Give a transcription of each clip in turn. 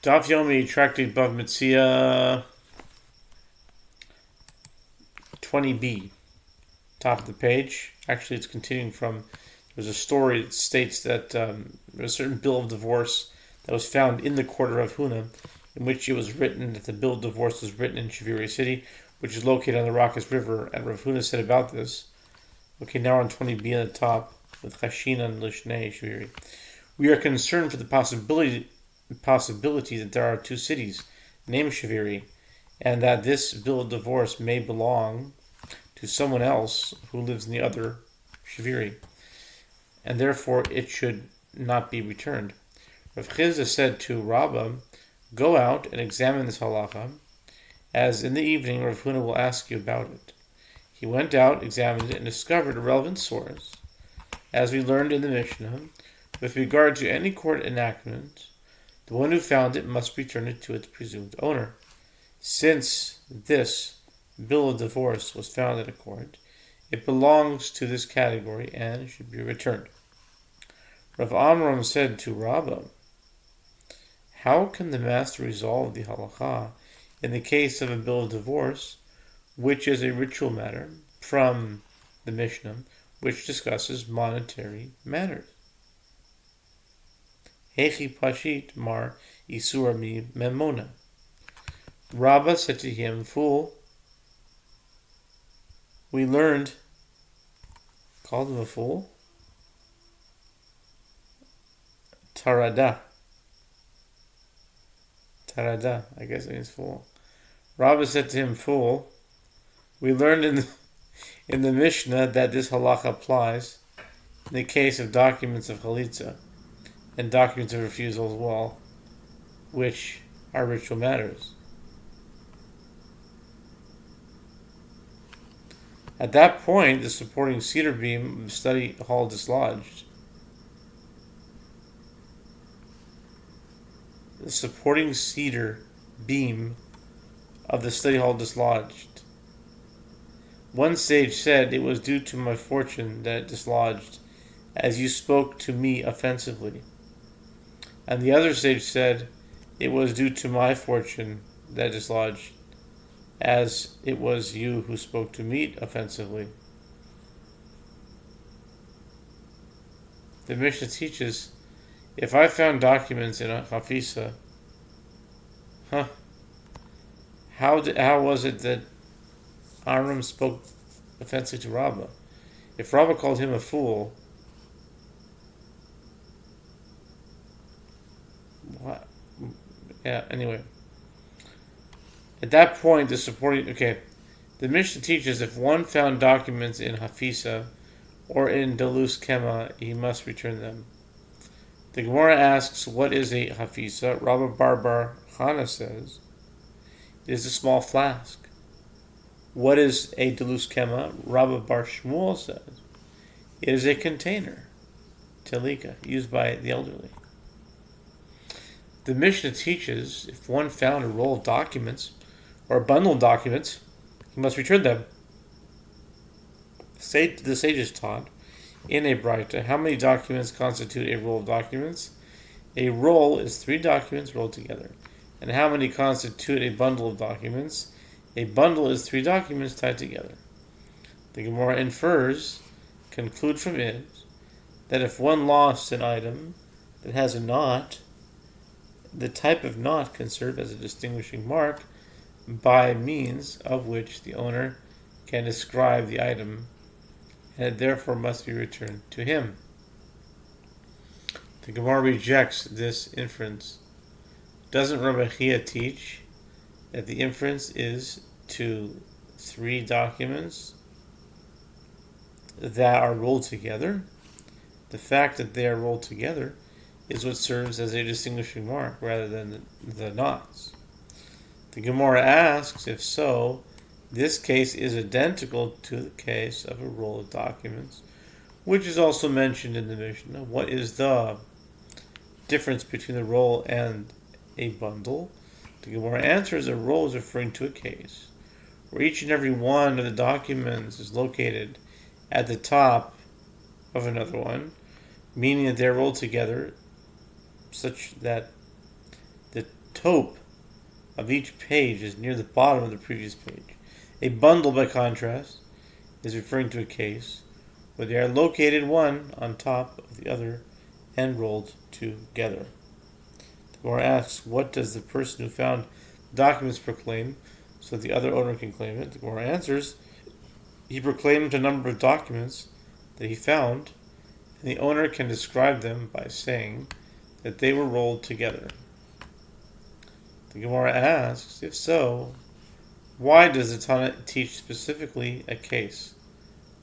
Daf Yomi, Tractate Bava Metzia, 20b, top of the page. Actually, it's continuing from, there's a story that states that there was a certain bill of divorce that was found in the court of Rav Huna, in which it was written that the bill of divorce was written in Shaviri city, which is located on the Raucous River, and Rav Huna said about this. Okay, now we're on 20b on the top, with Chashina and Lishnei Shaviri. We are concerned for the possibility that there are two cities named Shaviri, and that this bill of divorce may belong to someone else who lives in the other Shaviri, and therefore it should not be returned. Rav Chizda said to Rabbah, "Go out and examine this halacha, as in the evening Rav Huna will ask you about it." He went out, examined it, and discovered a relevant source. As we learned in the Mishnah, with regard to any court enactment, the one who found it must return it to its presumed owner. Since this bill of divorce was found in a court, it belongs to this category and should be returned. Rav Amram said to Rabbah, "How can the master resolve the halacha in the case of a bill of divorce, which is a ritual matter, from the Mishnah, which discusses monetary matters?" Hechi pashit mar isur mi memona. Rabbah said to him, "Fool, we learned," called him a fool, Tarada, I guess it means fool. Rabbah said to him, "Fool, we learned in the Mishnah that this halacha applies in the case of documents of chalitza and documents of refusal as well, which are ritual matters." At that point, the supporting cedar beam of the study hall dislodged. The supporting cedar beam of the study hall dislodged. One sage said, "It was due to my fortune that it dislodged, as you spoke to me offensively." And the other sage said, "It was due to my fortune that it dislodged, as it was you who spoke to me offensively." The Mishnah teaches, if I found documents in a hafisa, how was it that Aram spoke offensively to Rabbah? If Rabbah called him a fool, what? Yeah, anyway. At that point, the Mishnah teaches if one found documents in Hafisa or in Dalus Kema, he must return them. The Gemara asks, what is a Hafisa? Rabbi Bar Chana says, it is a small flask. What is a Dalus Kema? Rabbi Bar Shmuel says, it is a container, telika, used by the elderly. The Mishnah teaches if one found a roll of documents or a bundle of documents, he must return them. The sages taught in a Braita how many documents constitute a roll of documents. A roll is 3 documents rolled together. And how many constitute a bundle of documents? A bundle is 3 documents tied together. The Gemara conclude from it, that if one lost an item that has a knot, the type of knot can serve as a distinguishing mark by means of which the owner can describe the item, and it therefore must be returned to him. The Gemara rejects this inference. Doesn't Rabbi Chia teach that the inference is to 3 documents that are rolled together? The fact that they are rolled together is what serves as a distinguishing mark rather than the knots. The Gemara asks, if so, this case is identical to the case of a roll of documents, which is also mentioned in the Mishnah. What is the difference between the roll and a bundle? The Gemara answers, a roll is referring to a case where each and every one of the documents is located at the top of another one, meaning that they're rolled together such that the top of each page is near the bottom of the previous page. A bundle, by contrast, is referring to a case where they are located one on top of the other and rolled together. The Gemara asks, what does the person who found documents proclaim so the other owner can claim it? The Gemara answers, he proclaimed a number of documents that he found, and the owner can describe them by saying that they were rolled together. The Gemara asks, if so, why does the Tana teach specifically a case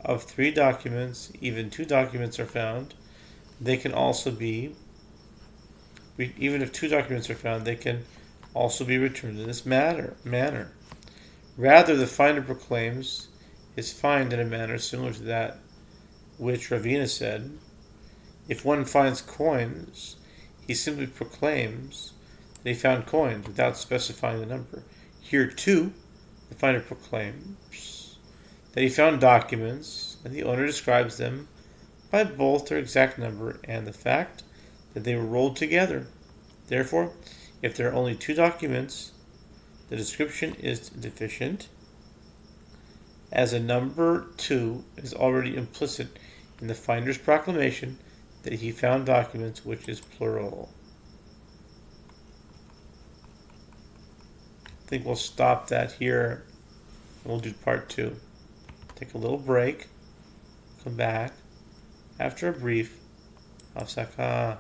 of 3 documents, even 2 documents are found? They can also be, even if 2 documents are found, they can also be returned in this manner. Rather, the finder proclaims is find in a manner similar to that which Ravina said. If one finds coins, he simply proclaims that he found coins without specifying the number. Here, too, the finder proclaims that he found documents, and the owner describes them by both their exact number and the fact that they were rolled together. Therefore, if there are only 2 documents, the description is deficient, as a number 2 is already implicit in the finder's proclamation that he found documents, which is plural. I think we'll stop that here. We'll do part 2. Take a little break. Come back after a brief hafsakah.